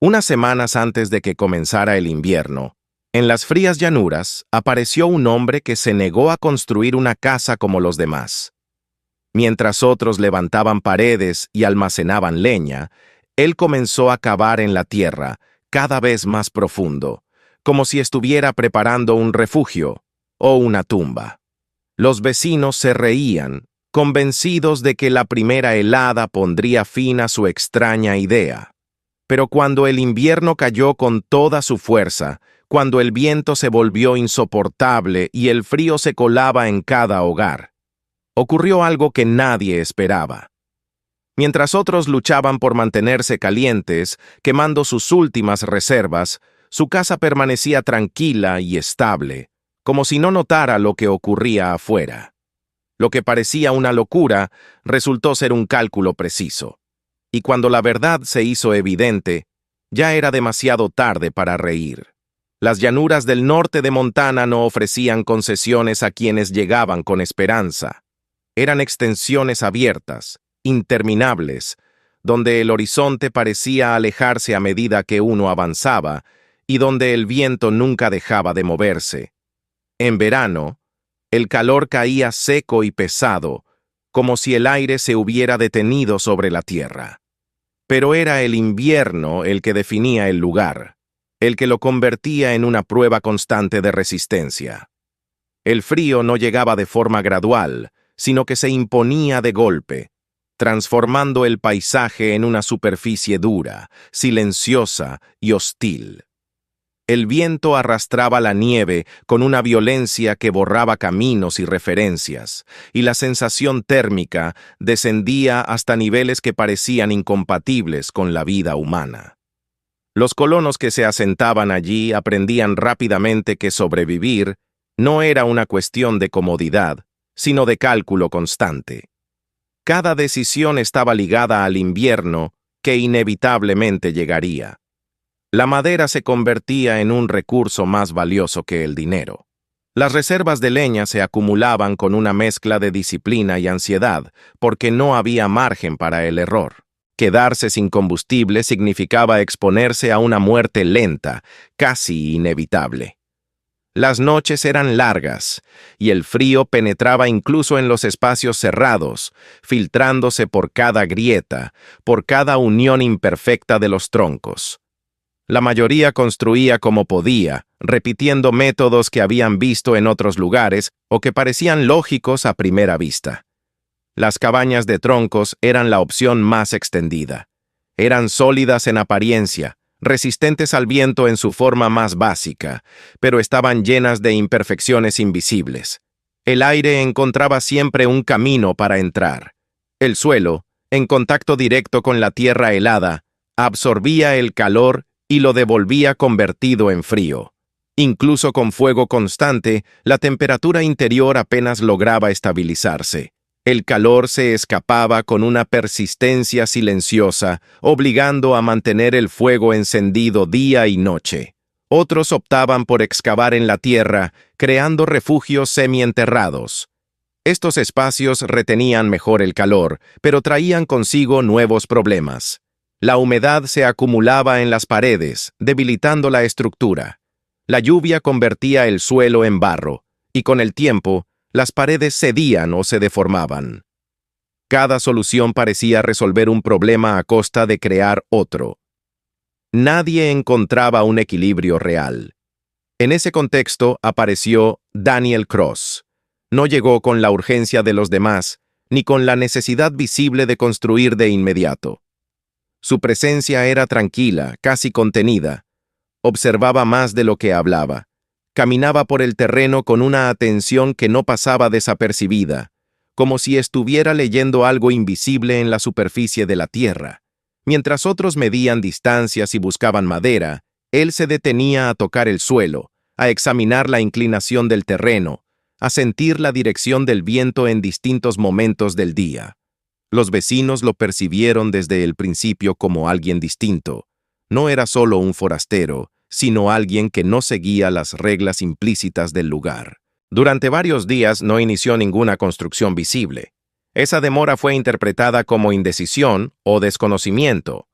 Unas semanas antes de que comenzara el invierno, en las frías llanuras apareció un hombre que se negó a construir una casa como los demás. Mientras otros levantaban paredes y almacenaban leña, él comenzó a cavar en la tierra, cada vez más profundo, como si estuviera preparando un refugio o una tumba. Los vecinos se reían, convencidos de que la primera helada pondría fin a su extraña idea. Pero cuando el invierno cayó con toda su fuerza, cuando el viento se volvió insoportable y el frío se colaba en cada hogar, ocurrió algo que nadie esperaba. Mientras otros luchaban por mantenerse calientes, quemando sus últimas reservas, su casa permanecía tranquila y estable, como si no notara lo que ocurría afuera. Lo que parecía una locura resultó ser un cálculo preciso. Y cuando la verdad se hizo evidente, ya era demasiado tarde para reír. Las llanuras del norte de Montana no ofrecían concesiones a quienes llegaban con esperanza. Eran extensiones abiertas, interminables, donde el horizonte parecía alejarse a medida que uno avanzaba y donde el viento nunca dejaba de moverse. En verano, el calor caía seco y pesado, como si el aire se hubiera detenido sobre la tierra. Pero era el invierno el que definía el lugar, el que lo convertía en una prueba constante de resistencia. El frío no llegaba de forma gradual, sino que se imponía de golpe, transformando el paisaje en una superficie dura, silenciosa y hostil. El viento arrastraba la nieve con una violencia que borraba caminos y referencias, y la sensación térmica descendía hasta niveles que parecían incompatibles con la vida humana. Los colonos que se asentaban allí aprendían rápidamente que sobrevivir no era una cuestión de comodidad, sino de cálculo constante. Cada decisión estaba ligada al invierno que inevitablemente llegaría. La madera se convertía en un recurso más valioso que el dinero. Las reservas de leña se acumulaban con una mezcla de disciplina y ansiedad, porque no había margen para el error. Quedarse sin combustible significaba exponerse a una muerte lenta, casi inevitable. Las noches eran largas, y el frío penetraba incluso en los espacios cerrados, filtrándose por cada grieta, por cada unión imperfecta de los troncos. La mayoría construía como podía, repitiendo métodos que habían visto en otros lugares o que parecían lógicos a primera vista. Las cabañas de troncos eran la opción más extendida. Eran sólidas en apariencia, resistentes al viento en su forma más básica, pero estaban llenas de imperfecciones invisibles. El aire encontraba siempre un camino para entrar. El suelo, en contacto directo con la tierra helada, absorbía el calor y lo devolvía convertido en frío. Incluso con fuego constante, la temperatura interior apenas lograba estabilizarse. El calor se escapaba con una persistencia silenciosa, obligando a mantener el fuego encendido día y noche. Otros optaban por excavar en la tierra, creando refugios semienterrados. Estos espacios retenían mejor el calor, pero traían consigo nuevos problemas. La humedad se acumulaba en las paredes, debilitando la estructura. La lluvia convertía el suelo en barro, y con el tiempo, las paredes cedían o se deformaban. Cada solución parecía resolver un problema a costa de crear otro. Nadie encontraba un equilibrio real. En ese contexto apareció Daniel Cross. No llegó con la urgencia de los demás, ni con la necesidad visible de construir de inmediato. Su presencia era tranquila, casi contenida. Observaba más de lo que hablaba. Caminaba por el terreno con una atención que no pasaba desapercibida, como si estuviera leyendo algo invisible en la superficie de la tierra. Mientras otros medían distancias y buscaban madera, él se detenía a tocar el suelo, a examinar la inclinación del terreno, a sentir la dirección del viento en distintos momentos del día. Los vecinos lo percibieron desde el principio como alguien distinto. No era solo un forastero, sino alguien que no seguía las reglas implícitas del lugar. Durante varios días no inició ninguna construcción visible. Esa demora fue interpretada como indecisión o desconocimiento.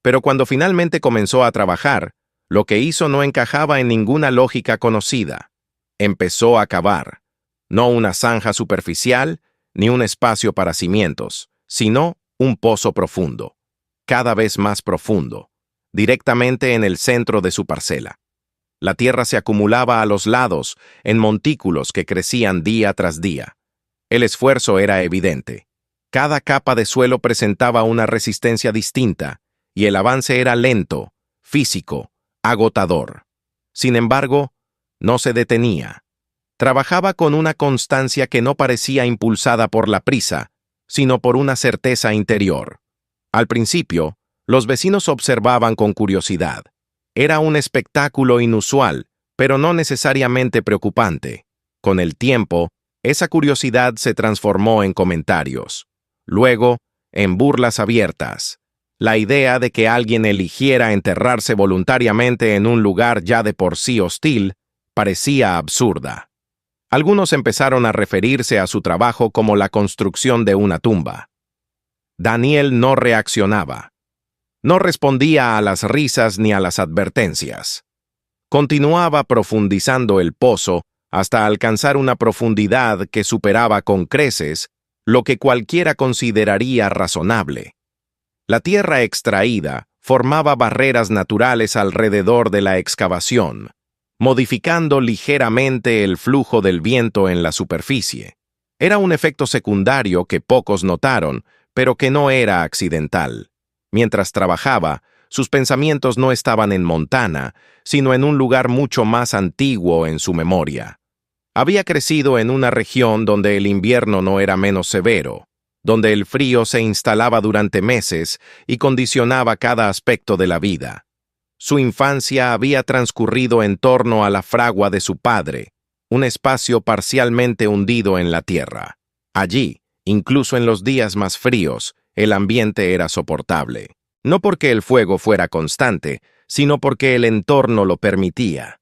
Pero cuando finalmente comenzó a trabajar, lo que hizo no encajaba en ninguna lógica conocida. Empezó a cavar, no una zanja superficial ni un espacio para cimientos, sino un pozo profundo, cada vez más profundo, directamente en el centro de su parcela. La tierra se acumulaba a los lados, en montículos que crecían día tras día. El esfuerzo era evidente. Cada capa de suelo presentaba una resistencia distinta, y el avance era lento, físico, agotador. Sin embargo, no se detenía. Trabajaba con una constancia que no parecía impulsada por la prisa, sino por una certeza interior. Al principio, los vecinos observaban con curiosidad. Era un espectáculo inusual, pero no necesariamente preocupante. Con el tiempo, esa curiosidad se transformó en comentarios. Luego, en burlas abiertas. La idea de que alguien eligiera enterrarse voluntariamente en un lugar ya de por sí hostil parecía absurda. Algunos empezaron a referirse a su trabajo como la construcción de una tumba. Daniel no reaccionaba. No respondía a las risas ni a las advertencias. Continuaba profundizando el pozo hasta alcanzar una profundidad que superaba con creces lo que cualquiera consideraría razonable. La tierra extraída formaba barreras naturales alrededor de la excavación, modificando ligeramente el flujo del viento en la superficie. Era un efecto secundario que pocos notaron, pero que no era accidental. Mientras trabajaba, sus pensamientos no estaban en Montana, sino en un lugar mucho más antiguo en su memoria. Había crecido en una región donde el invierno no era menos severo, donde el frío se instalaba durante meses y condicionaba cada aspecto de la vida. Su infancia había transcurrido en torno a la fragua de su padre, un espacio parcialmente hundido en la tierra. Allí, incluso en los días más fríos, el ambiente era soportable. No porque el fuego fuera constante, sino porque el entorno lo permitía.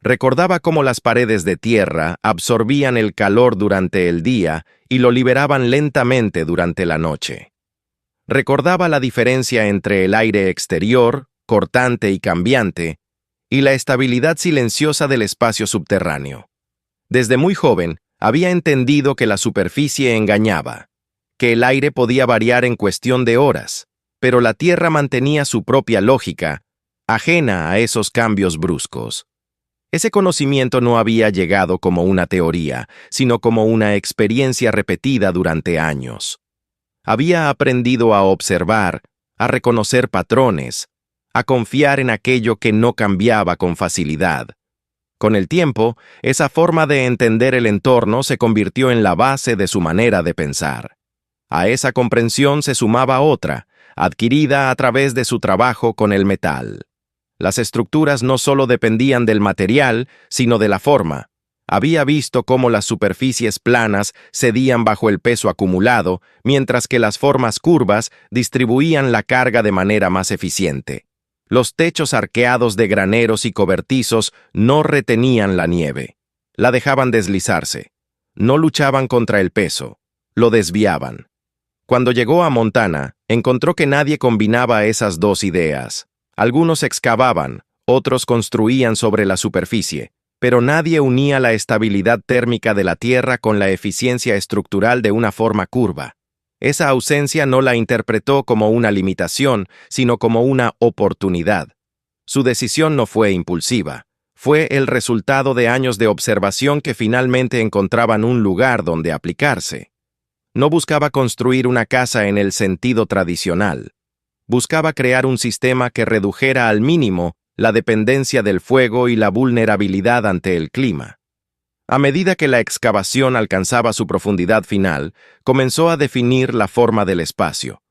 Recordaba cómo las paredes de tierra absorbían el calor durante el día y lo liberaban lentamente durante la noche. Recordaba la diferencia entre el aire exterior, cortante y cambiante, y la estabilidad silenciosa del espacio subterráneo. Desde muy joven, había entendido que la superficie engañaba, que el aire podía variar en cuestión de horas, pero la tierra mantenía su propia lógica, ajena a esos cambios bruscos. Ese conocimiento no había llegado como una teoría, sino como una experiencia repetida durante años. Había aprendido a observar, a reconocer patrones, a confiar en aquello que no cambiaba con facilidad. Con el tiempo, esa forma de entender el entorno se convirtió en la base de su manera de pensar. A esa comprensión se sumaba otra, adquirida a través de su trabajo con el metal. Las estructuras no solo dependían del material, sino de la forma. Había visto cómo las superficies planas cedían bajo el peso acumulado, mientras que las formas curvas distribuían la carga de manera más eficiente. Los techos arqueados de graneros y cobertizos no retenían la nieve. La dejaban deslizarse. No luchaban contra el peso. Lo desviaban. Cuando llegó a Montana, encontró que nadie combinaba esas dos ideas. Algunos excavaban, otros construían sobre la superficie, pero nadie unía la estabilidad térmica de la tierra con la eficiencia estructural de una forma curva. Esa ausencia no la interpretó como una limitación, sino como una oportunidad. Su decisión no fue impulsiva, fue el resultado de años de observación que finalmente encontraban un lugar donde aplicarse. No buscaba construir una casa en el sentido tradicional. Buscaba crear un sistema que redujera al mínimo la dependencia del fuego y la vulnerabilidad ante el clima. A medida que la excavación alcanzaba su profundidad final, comenzó a definir la forma del espacio.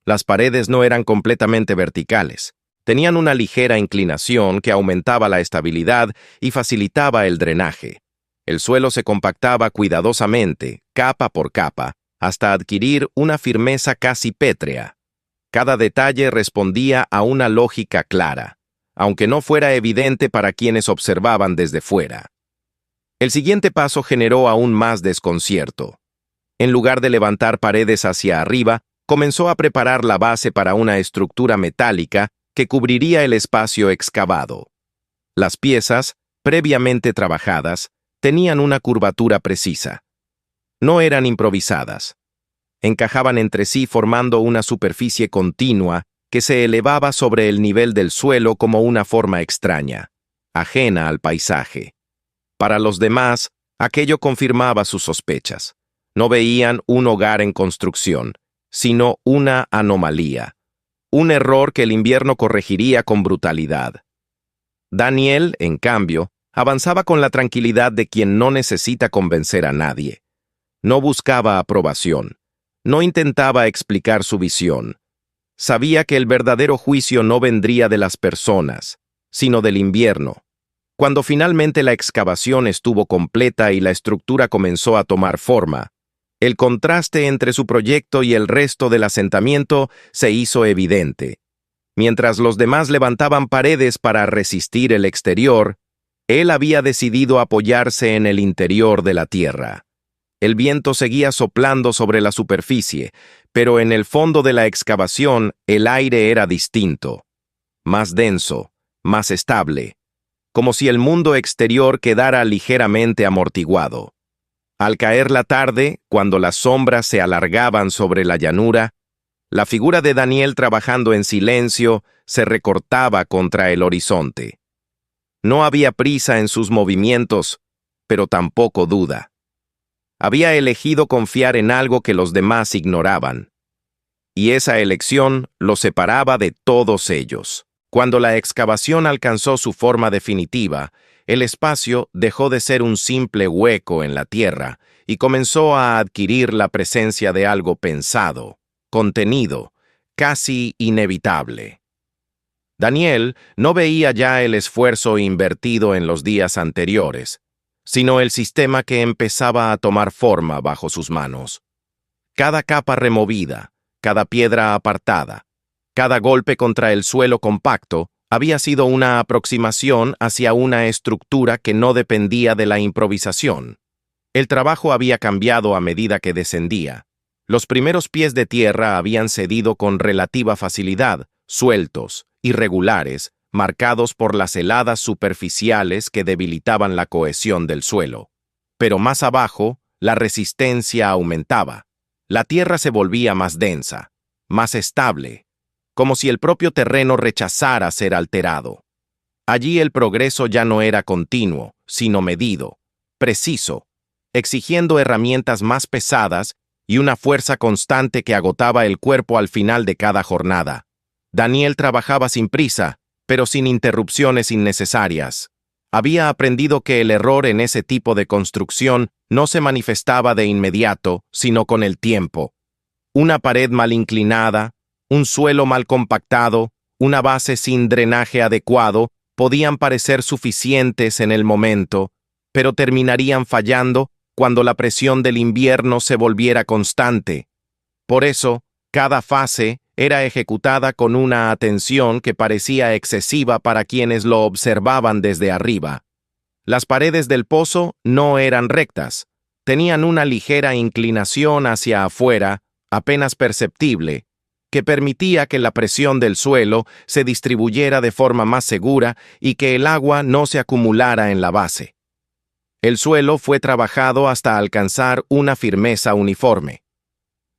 Las paredes no eran completamente verticales. Tenían una ligera inclinación que aumentaba la estabilidad y facilitaba el drenaje. El suelo se compactaba cuidadosamente, capa por capa, hasta adquirir una firmeza casi pétrea. Cada detalle respondía a una lógica clara, aunque no fuera evidente para quienes observaban desde fuera. El siguiente paso generó aún más desconcierto. En lugar de levantar paredes hacia arriba, comenzó a preparar la base para una estructura metálica que cubriría el espacio excavado. Las piezas, previamente trabajadas, tenían una curvatura precisa. No eran improvisadas. Encajaban entre sí formando una superficie continua que se elevaba sobre el nivel del suelo como una forma extraña, ajena al paisaje. Para los demás, aquello confirmaba sus sospechas. No veían un hogar en construcción, sino una anomalía, un error que el invierno corregiría con brutalidad. Daniel, en cambio, avanzaba con la tranquilidad de quien no necesita convencer a nadie. No buscaba aprobación, no intentaba explicar su visión. Sabía que el verdadero juicio no vendría de las personas, sino del invierno. Cuando finalmente la excavación estuvo completa y la estructura comenzó a tomar forma, el contraste entre su proyecto y el resto del asentamiento se hizo evidente. Mientras los demás levantaban paredes para resistir el exterior, él había decidido apoyarse en el interior de la tierra. El viento seguía soplando sobre la superficie, pero en el fondo de la excavación el aire era distinto, más denso, más estable, como si el mundo exterior quedara ligeramente amortiguado. Al caer la tarde, cuando las sombras se alargaban sobre la llanura, la figura de Daniel trabajando en silencio se recortaba contra el horizonte. No había prisa en sus movimientos, pero tampoco duda. Había elegido confiar en algo que los demás ignoraban. Y esa elección lo separaba de todos ellos. Cuando la excavación alcanzó su forma definitiva, el espacio dejó de ser un simple hueco en la tierra y comenzó a adquirir la presencia de algo pensado, contenido, casi inevitable. Daniel no veía ya el esfuerzo invertido en los días anteriores, sino el sistema que empezaba a tomar forma bajo sus manos. Cada capa removida, cada piedra apartada, cada golpe contra el suelo compacto había sido una aproximación hacia una estructura que no dependía de la improvisación. El trabajo había cambiado a medida que descendía. Los primeros pies de tierra habían cedido con relativa facilidad, sueltos, irregulares, marcados por las heladas superficiales que debilitaban la cohesión del suelo. Pero más abajo, la resistencia aumentaba. La tierra se volvía más densa, más estable, como si el propio terreno rechazara ser alterado. Allí el progreso ya no era continuo, sino medido, preciso, exigiendo herramientas más pesadas y una fuerza constante que agotaba el cuerpo al final de cada jornada. Daniel trabajaba sin prisa, pero sin interrupciones innecesarias. Había aprendido que el error en ese tipo de construcción no se manifestaba de inmediato, sino con el tiempo. Una pared mal inclinada, un suelo mal compactado, una base sin drenaje adecuado podían parecer suficientes en el momento, pero terminarían fallando cuando la presión del invierno se volviera constante. Por eso, cada fase era ejecutada con una atención que parecía excesiva para quienes lo observaban desde arriba. Las paredes del pozo no eran rectas, tenían una ligera inclinación hacia afuera, apenas perceptible, que permitía que la presión del suelo se distribuyera de forma más segura y que el agua no se acumulara en la base. El suelo fue trabajado hasta alcanzar una firmeza uniforme.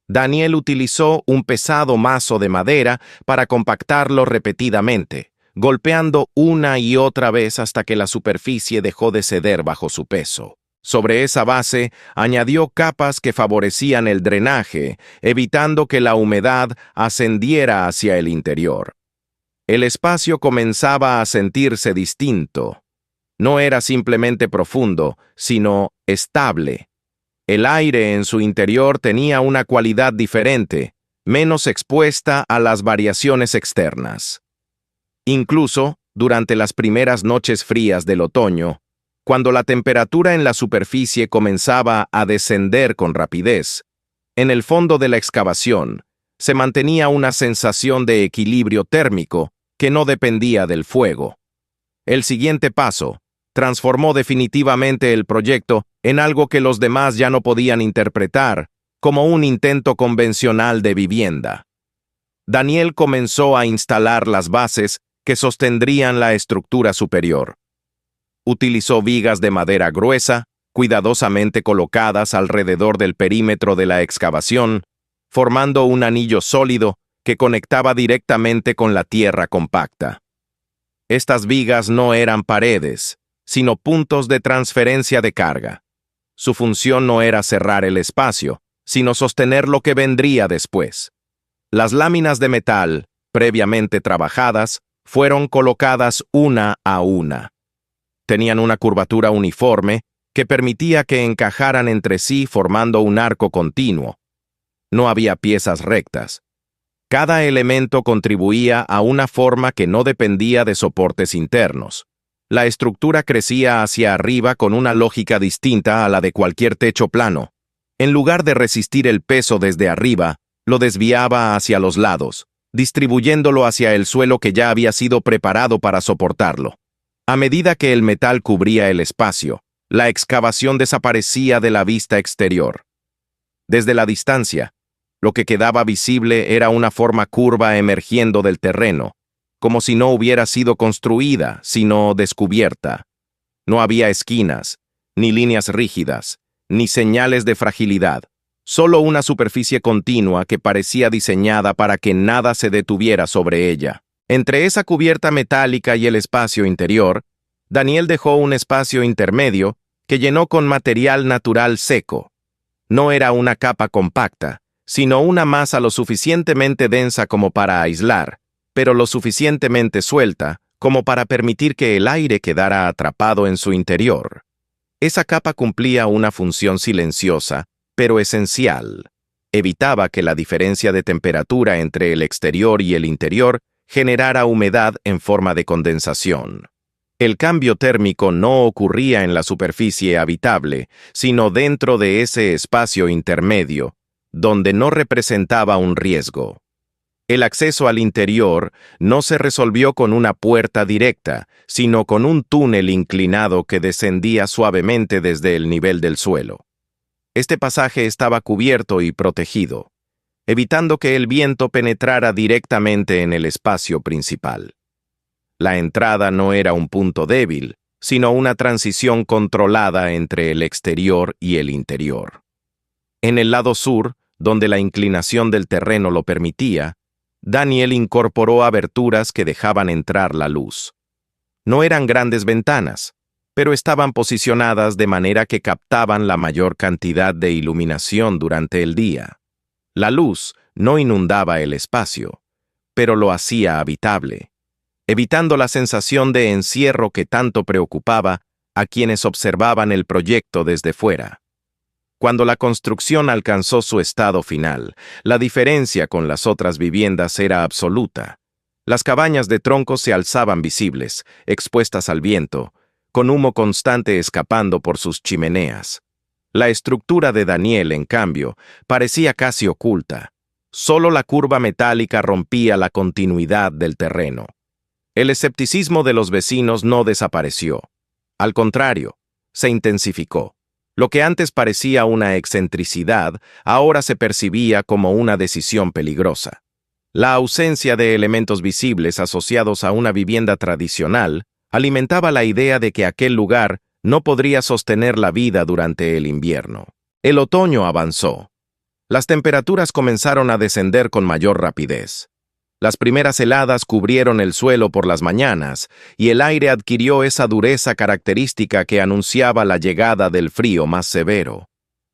Daniel utilizó un pesado mazo de madera para compactarlo repetidamente, golpeando una y otra vez hasta que la superficie dejó de ceder bajo su peso. Sobre esa base, añadió capas que favorecían el drenaje, evitando que la humedad ascendiera hacia el interior. El espacio comenzaba a sentirse distinto. No era simplemente profundo, sino estable. El aire en su interior tenía una cualidad diferente, menos expuesta a las variaciones externas. Incluso, durante las primeras noches frías del otoño, cuando la temperatura en la superficie comenzaba a descender con rapidez, en el fondo de la excavación se mantenía una sensación de equilibrio térmico que no dependía del fuego. El siguiente paso transformó definitivamente el proyecto en algo que los demás ya no podían interpretar, como un intento convencional de vivienda. Daniel comenzó a instalar las bases que sostendrían la estructura superior. Utilizó vigas de madera gruesa, cuidadosamente colocadas alrededor del perímetro de la excavación, formando un anillo sólido que conectaba directamente con la tierra compacta. Estas vigas no eran paredes, sino puntos de transferencia de carga. Su función no era cerrar el espacio, sino sostener lo que vendría después. Las láminas de metal, previamente trabajadas, fueron colocadas una a una. Tenían una curvatura uniforme que permitía que encajaran entre sí formando un arco continuo. No había piezas rectas. Cada elemento contribuía a una forma que no dependía de soportes internos. La estructura crecía hacia arriba con una lógica distinta a la de cualquier techo plano. En lugar de resistir el peso desde arriba, lo desviaba hacia los lados, distribuyéndolo hacia el suelo que ya había sido preparado para soportarlo. A medida que el metal cubría el espacio, la excavación desaparecía de la vista exterior. Desde la distancia, lo que quedaba visible era una forma curva emergiendo del terreno, como si no hubiera sido construida, sino descubierta. No había esquinas, ni líneas rígidas, ni señales de fragilidad, solo una superficie continua que parecía diseñada para que nada se detuviera sobre ella. Entre esa cubierta metálica y el espacio interior, Daniel dejó un espacio intermedio que llenó con material natural seco. No era una capa compacta, sino una masa lo suficientemente densa como para aislar, pero lo suficientemente suelta como para permitir que el aire quedara atrapado en su interior. Esa capa cumplía una función silenciosa, pero esencial. Evitaba que la diferencia de temperatura entre el exterior y el interior generara humedad en forma de condensación. El cambio térmico no ocurría en la superficie habitable, sino dentro de ese espacio intermedio, donde no representaba un riesgo. El acceso al interior no se resolvió con una puerta directa, sino con un túnel inclinado que descendía suavemente desde el nivel del suelo. Este pasaje estaba cubierto y protegido, evitando que el viento penetrara directamente en el espacio principal. La entrada no era un punto débil, sino una transición controlada entre el exterior y el interior. En el lado sur, donde la inclinación del terreno lo permitía, Daniel incorporó aberturas que dejaban entrar la luz. No eran grandes ventanas, pero estaban posicionadas de manera que captaban la mayor cantidad de iluminación durante el día. La luz no inundaba el espacio, pero lo hacía habitable, evitando la sensación de encierro que tanto preocupaba a quienes observaban el proyecto desde fuera. Cuando la construcción alcanzó su estado final, la diferencia con las otras viviendas era absoluta. Las cabañas de troncos se alzaban visibles, expuestas al viento, con humo constante escapando por sus chimeneas. La estructura de Daniel, en cambio, parecía casi oculta. Solo la curva metálica rompía la continuidad del terreno. El escepticismo de los vecinos no desapareció. Al contrario, se intensificó. Lo que antes parecía una excentricidad, ahora se percibía como una decisión peligrosa. La ausencia de elementos visibles asociados a una vivienda tradicional alimentaba la idea de que aquel lugar no podría sostener la vida durante el invierno. El otoño avanzó. Las temperaturas comenzaron a descender con mayor rapidez. Las primeras heladas cubrieron el suelo por las mañanas, y el aire adquirió esa dureza característica que anunciaba la llegada del frío más severo.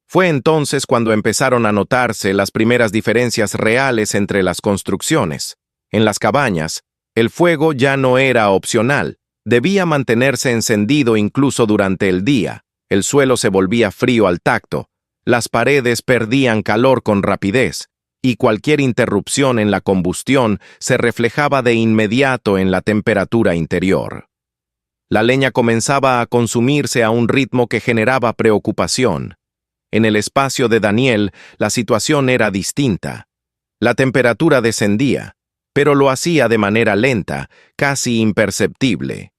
Fue entonces cuando empezaron a notarse las primeras diferencias reales entre las construcciones. En las cabañas, el fuego ya no era opcional, debía mantenerse encendido incluso durante el día, el suelo se volvía frío al tacto, las paredes perdían calor con rapidez, y cualquier interrupción en la combustión se reflejaba de inmediato en la temperatura interior. La leña comenzaba a consumirse a un ritmo que generaba preocupación. En el espacio de Daniel, la situación era distinta. La temperatura descendía, pero lo hacía de manera lenta, casi imperceptible.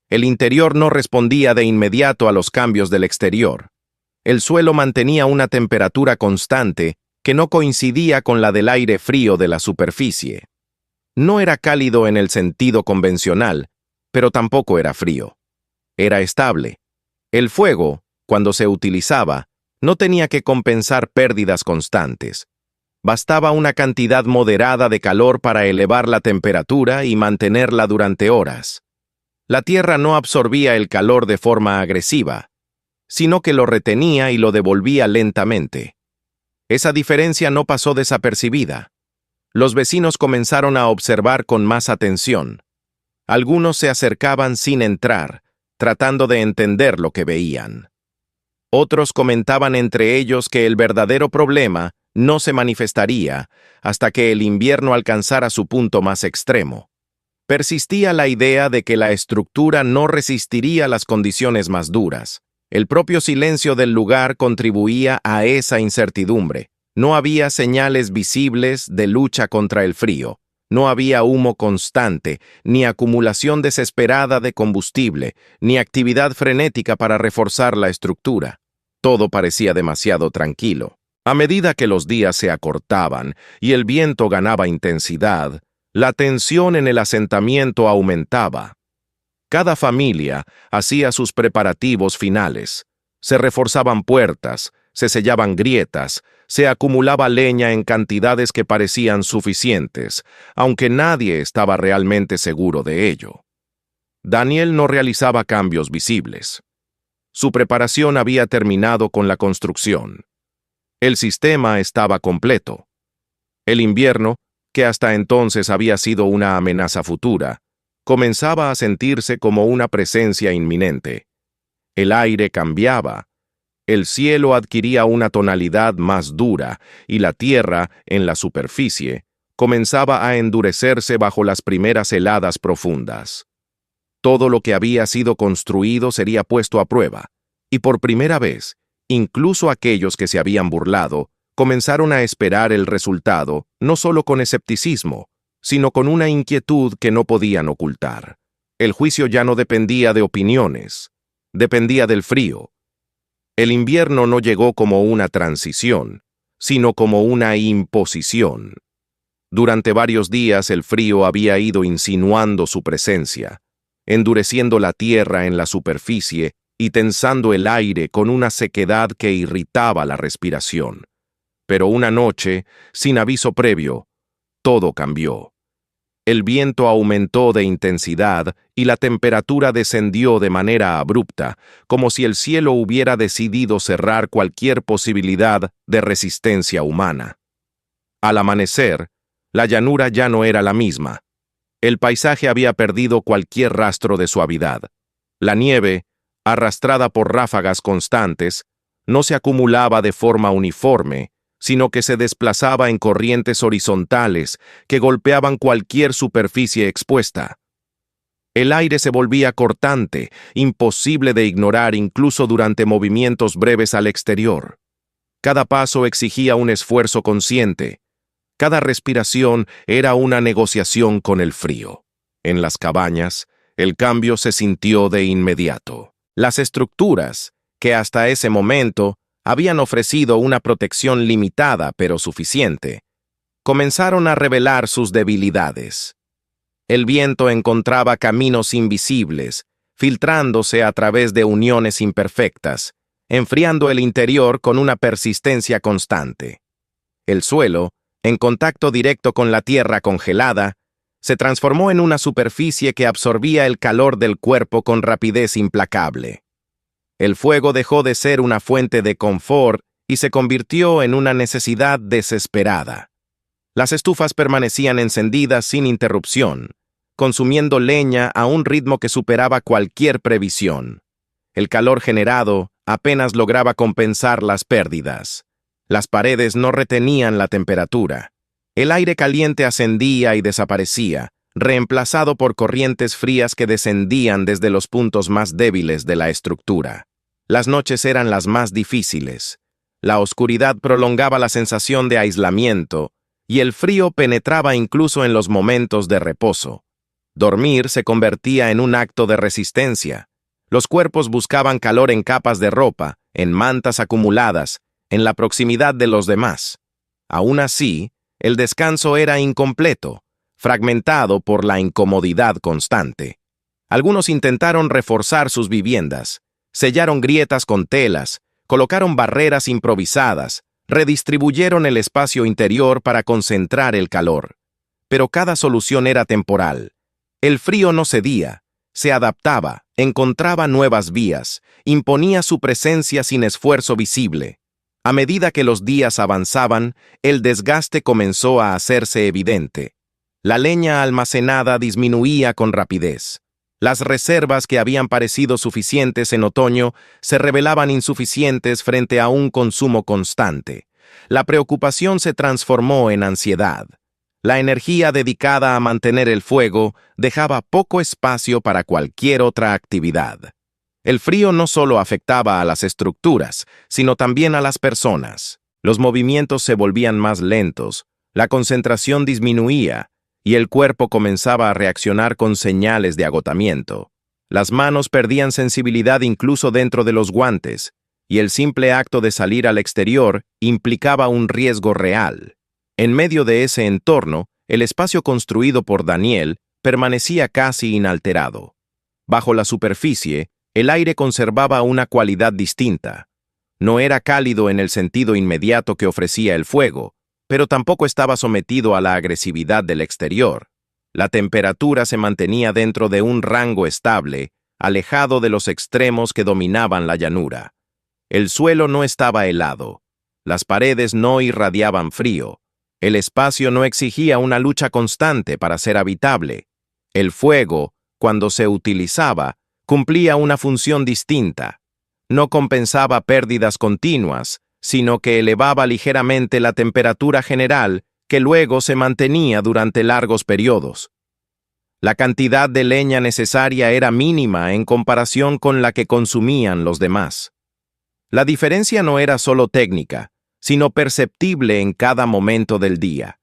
El interior no respondía de inmediato a los cambios del exterior. El suelo mantenía una temperatura constante que no coincidía con la del aire frío de la superficie. No era cálido en el sentido convencional, pero tampoco era frío. Era estable. El fuego, cuando se utilizaba, no tenía que compensar pérdidas constantes. Bastaba una cantidad moderada de calor para elevar la temperatura y mantenerla durante horas. La tierra no absorbía el calor de forma agresiva, sino que lo retenía y lo devolvía lentamente. Esa diferencia no pasó desapercibida. Los vecinos comenzaron a observar con más atención. Algunos se acercaban sin entrar, tratando de entender lo que veían. Otros comentaban entre ellos que el verdadero problema no se manifestaría hasta que el invierno alcanzara su punto más extremo. Persistía la idea de que la estructura no resistiría las condiciones más duras. El propio silencio del lugar contribuía a esa incertidumbre. No había señales visibles de lucha contra el frío. No había humo constante, ni acumulación desesperada de combustible, ni actividad frenética para reforzar la estructura. Todo parecía demasiado tranquilo. A medida que los días se acortaban y el viento ganaba intensidad, la tensión en el asentamiento aumentaba. Cada familia hacía sus preparativos finales. Se reforzaban puertas, se sellaban grietas, se acumulaba leña en cantidades que parecían suficientes, aunque nadie estaba realmente seguro de ello. Daniel no realizaba cambios visibles. Su preparación había terminado con la construcción. El sistema estaba completo. El invierno, que hasta entonces había sido una amenaza futura, comenzaba a sentirse como una presencia inminente. El aire cambiaba. El cielo adquiría una tonalidad más dura y la tierra, en la superficie, comenzaba a endurecerse bajo las primeras heladas profundas. Todo lo que había sido construido sería puesto a prueba, y por primera vez, incluso aquellos que se habían burlado, comenzaron a esperar el resultado, no solo con escepticismo, sino con una inquietud que no podían ocultar. El juicio ya no dependía de opiniones, dependía del frío. El invierno no llegó como una transición, sino como una imposición. Durante varios días el frío había ido insinuando su presencia, endureciendo la tierra en la superficie y tensando el aire con una sequedad que irritaba la respiración. Pero una noche, sin aviso previo, todo cambió. El viento aumentó de intensidad y la temperatura descendió de manera abrupta, como si el cielo hubiera decidido cerrar cualquier posibilidad de resistencia humana. Al amanecer, la llanura ya no era la misma. El paisaje había perdido cualquier rastro de suavidad. La nieve, arrastrada por ráfagas constantes, no se acumulaba de forma uniforme, sino que se desplazaba en corrientes horizontales que golpeaban cualquier superficie expuesta. El aire se volvía cortante, imposible de ignorar incluso durante movimientos breves al exterior. Cada paso exigía un esfuerzo consciente. Cada respiración era una negociación con el frío. En las cabañas, el cambio se sintió de inmediato. Las estructuras, que hasta ese momento habían ofrecido una protección limitada pero suficiente, comenzaron a revelar sus debilidades. El viento encontraba caminos invisibles, filtrándose a través de uniones imperfectas, enfriando el interior con una persistencia constante. El suelo, en contacto directo con la tierra congelada, se transformó en una superficie que absorbía el calor del cuerpo con rapidez implacable. El fuego dejó de ser una fuente de confort y se convirtió en una necesidad desesperada. Las estufas permanecían encendidas sin interrupción, consumiendo leña a un ritmo que superaba cualquier previsión. El calor generado apenas lograba compensar las pérdidas. Las paredes no retenían la temperatura. El aire caliente ascendía y desaparecía, reemplazado por corrientes frías que descendían desde los puntos más débiles de la estructura. Las noches eran las más difíciles. La oscuridad prolongaba la sensación de aislamiento y el frío penetraba incluso en los momentos de reposo. Dormir se convertía en un acto de resistencia. Los cuerpos buscaban calor en capas de ropa, en mantas acumuladas, en la proximidad de los demás. Aún así, el descanso era incompleto, fragmentado por la incomodidad constante. Algunos intentaron reforzar sus viviendas, sellaron grietas con telas, colocaron barreras improvisadas, redistribuyeron el espacio interior para concentrar el calor. Pero cada solución era temporal. El frío no cedía, se adaptaba, encontraba nuevas vías, imponía su presencia sin esfuerzo visible. A medida que los días avanzaban, el desgaste comenzó a hacerse evidente. La leña almacenada disminuía con rapidez. Las reservas que habían parecido suficientes en otoño se revelaban insuficientes frente a un consumo constante. La preocupación se transformó en ansiedad. La energía dedicada a mantener el fuego dejaba poco espacio para cualquier otra actividad. El frío no solo afectaba a las estructuras, sino también a las personas. Los movimientos se volvían más lentos, la concentración disminuía, y el cuerpo comenzaba a reaccionar con señales de agotamiento. Las manos perdían sensibilidad incluso dentro de los guantes, y el simple acto de salir al exterior implicaba un riesgo real. En medio de ese entorno, el espacio construido por Daniel permanecía casi inalterado. Bajo la superficie, el aire conservaba una cualidad distinta. No era cálido en el sentido inmediato que ofrecía el fuego, pero tampoco estaba sometido a la agresividad del exterior. La temperatura se mantenía dentro de un rango estable, alejado de los extremos que dominaban la llanura. El suelo no estaba helado. Las paredes no irradiaban frío. El espacio no exigía una lucha constante para ser habitable. El fuego, cuando se utilizaba, cumplía una función distinta. No compensaba pérdidas continuas, sino que elevaba ligeramente la temperatura general que luego se mantenía durante largos periodos. La cantidad de leña necesaria era mínima en comparación con la que consumían los demás. La diferencia no era solo técnica, sino perceptible en cada momento del día.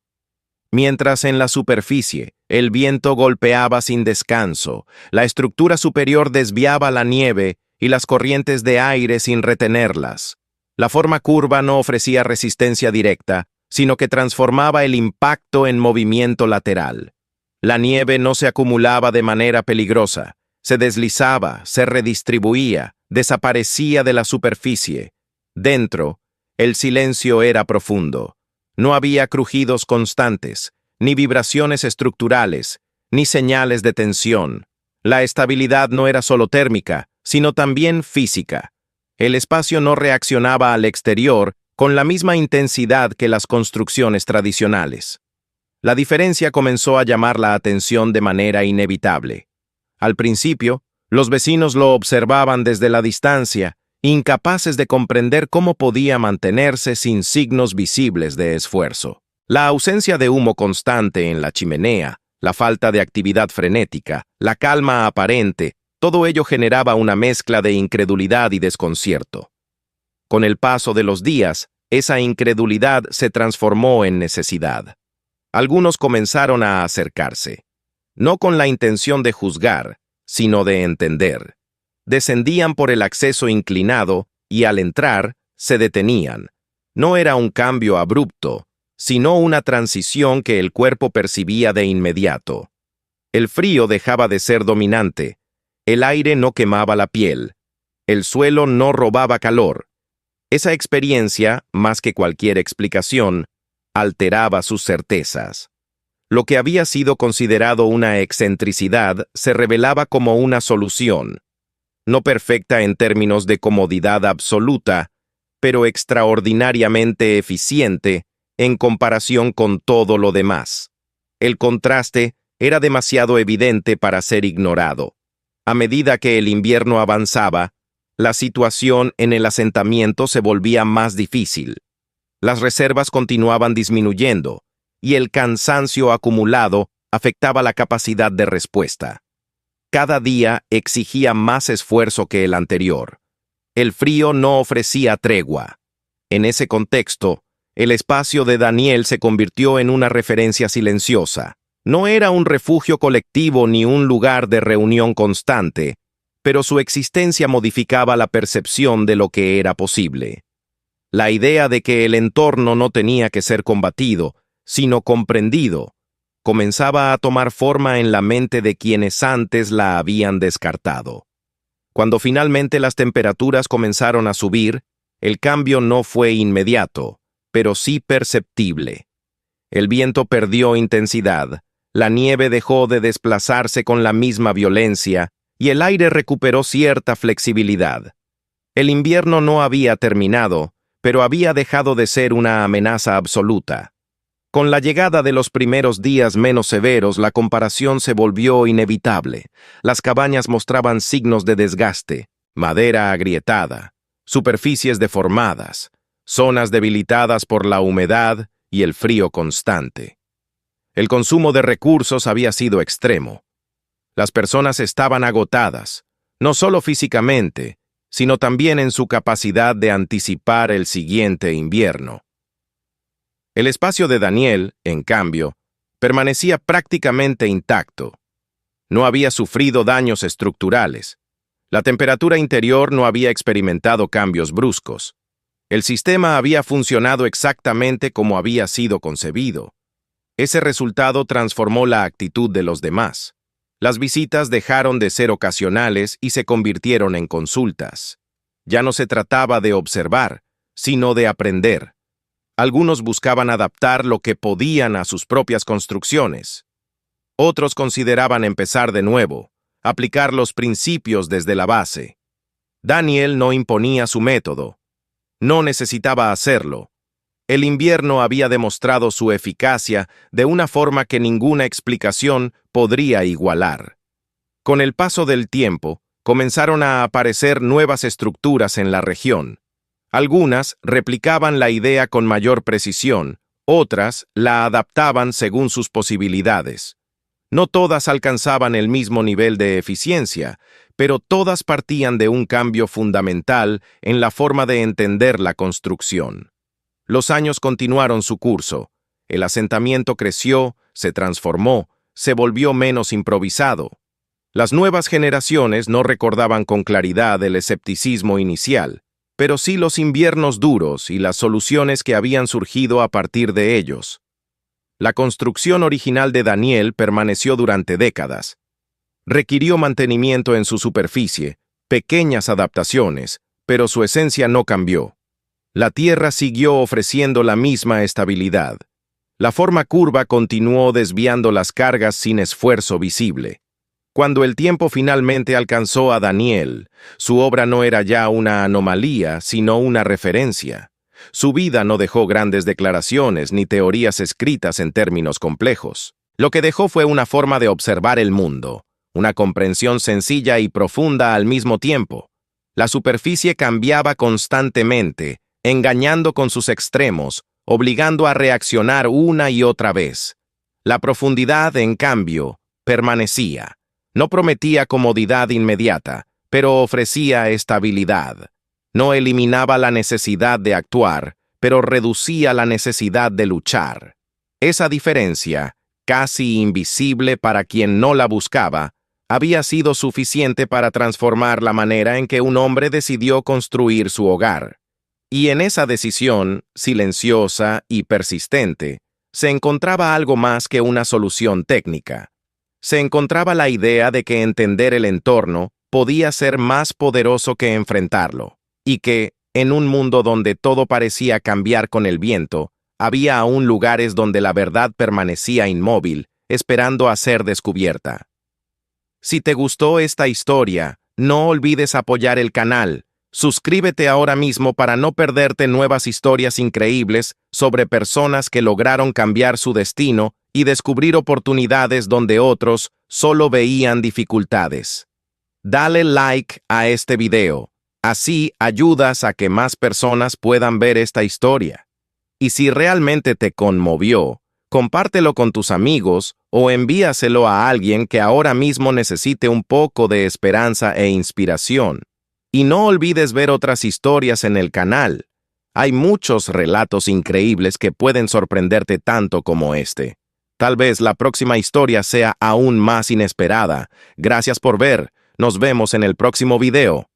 Mientras en la superficie el viento golpeaba sin descanso, la estructura superior desviaba la nieve y las corrientes de aire sin retenerlas. La forma curva no ofrecía resistencia directa, sino que transformaba el impacto en movimiento lateral. La nieve no se acumulaba de manera peligrosa, se deslizaba, se redistribuía, desaparecía de la superficie. Dentro, el silencio era profundo. No había crujidos constantes, ni vibraciones estructurales, ni señales de tensión. La estabilidad no era solo térmica, sino también física. El espacio no reaccionaba al exterior con la misma intensidad que las construcciones tradicionales. La diferencia comenzó a llamar la atención de manera inevitable. Al principio, los vecinos lo observaban desde la distancia, incapaces de comprender cómo podía mantenerse sin signos visibles de esfuerzo. La ausencia de humo constante en la chimenea, la falta de actividad frenética, la calma aparente, todo ello generaba una mezcla de incredulidad y desconcierto. Con el paso de los días, esa incredulidad se transformó en necesidad. Algunos comenzaron a acercarse, no con la intención de juzgar, sino de entender. Descendían por el acceso inclinado y al entrar, se detenían. No era un cambio abrupto, sino una transición que el cuerpo percibía de inmediato. El frío dejaba de ser dominante, el aire no quemaba la piel, el suelo no robaba calor. Esa experiencia, más que cualquier explicación, alteraba sus certezas. Lo que había sido considerado una excentricidad se revelaba como una solución, no perfecta en términos de comodidad absoluta, pero extraordinariamente eficiente en comparación con todo lo demás. El contraste era demasiado evidente para ser ignorado. A medida que el invierno avanzaba, la situación en el asentamiento se volvía más difícil. Las reservas continuaban disminuyendo, y el cansancio acumulado afectaba la capacidad de respuesta. Cada día exigía más esfuerzo que el anterior. El frío no ofrecía tregua. En ese contexto, el espacio de Daniel se convirtió en una referencia silenciosa. No era un refugio colectivo ni un lugar de reunión constante, pero su existencia modificaba la percepción de lo que era posible. La idea de que el entorno no tenía que ser combatido, sino comprendido, comenzaba a tomar forma en la mente de quienes antes la habían descartado. Cuando finalmente las temperaturas comenzaron a subir, el cambio no fue inmediato, pero sí perceptible. El viento perdió intensidad, la nieve dejó de desplazarse con la misma violencia y el aire recuperó cierta flexibilidad. El invierno no había terminado, pero había dejado de ser una amenaza absoluta. Con la llegada de los primeros días menos severos, la comparación se volvió inevitable. Las cabañas mostraban signos de desgaste, madera agrietada, superficies deformadas, zonas debilitadas por la humedad y el frío constante. El consumo de recursos había sido extremo. Las personas estaban agotadas, no solo físicamente, sino también en su capacidad de anticipar el siguiente invierno. El espacio de Daniel, en cambio, permanecía prácticamente intacto. No había sufrido daños estructurales. La temperatura interior no había experimentado cambios bruscos. El sistema había funcionado exactamente como había sido concebido. Ese resultado transformó la actitud de los demás. Las visitas dejaron de ser ocasionales y se convirtieron en consultas. Ya no se trataba de observar, sino de aprender. Algunos buscaban adaptar lo que podían a sus propias construcciones. Otros consideraban empezar de nuevo, aplicar los principios desde la base. Daniel no imponía su método. No necesitaba hacerlo. El invierno había demostrado su eficacia de una forma que ninguna explicación podría igualar. Con el paso del tiempo, comenzaron a aparecer nuevas estructuras en la región. Algunas replicaban la idea con mayor precisión, otras la adaptaban según sus posibilidades. No todas alcanzaban el mismo nivel de eficiencia, pero todas partían de un cambio fundamental en la forma de entender la construcción. Los años continuaron su curso. El asentamiento creció, se transformó, se volvió menos improvisado. Las nuevas generaciones no recordaban con claridad el escepticismo inicial, pero sí los inviernos duros y las soluciones que habían surgido a partir de ellos. La construcción original de Daniel permaneció durante décadas. Requirió mantenimiento en su superficie, pequeñas adaptaciones, pero su esencia no cambió. La tierra siguió ofreciendo la misma estabilidad. La forma curva continuó desviando las cargas sin esfuerzo visible. Cuando el tiempo finalmente alcanzó a Daniel, su obra no era ya una anomalía, sino una referencia. Su vida no dejó grandes declaraciones ni teorías escritas en términos complejos. Lo que dejó fue una forma de observar el mundo, una comprensión sencilla y profunda al mismo tiempo. La superficie cambiaba constantemente, engañando con sus extremos, obligando a reaccionar una y otra vez. La profundidad, en cambio, permanecía. No prometía comodidad inmediata, pero ofrecía estabilidad. No eliminaba la necesidad de actuar, pero reducía la necesidad de luchar. Esa diferencia, casi invisible para quien no la buscaba, había sido suficiente para transformar la manera en que un hombre decidió construir su hogar. Y en esa decisión, silenciosa y persistente, se encontraba algo más que una solución técnica. Se encontraba la idea de que entender el entorno podía ser más poderoso que enfrentarlo, y que, en un mundo donde todo parecía cambiar con el viento, había aún lugares donde la verdad permanecía inmóvil, esperando a ser descubierta. Si te gustó esta historia, no olvides apoyar el canal. Suscríbete ahora mismo para no perderte nuevas historias increíbles sobre personas que lograron cambiar su destino y descubrir oportunidades donde otros solo veían dificultades. Dale like a este video. Así ayudas a que más personas puedan ver esta historia. Y si realmente te conmovió, compártelo con tus amigos o envíaselo a alguien que ahora mismo necesite un poco de esperanza e inspiración. Y no olvides ver otras historias en el canal. Hay muchos relatos increíbles que pueden sorprenderte tanto como este. Tal vez la próxima historia sea aún más inesperada. Gracias por ver. Nos vemos en el próximo video.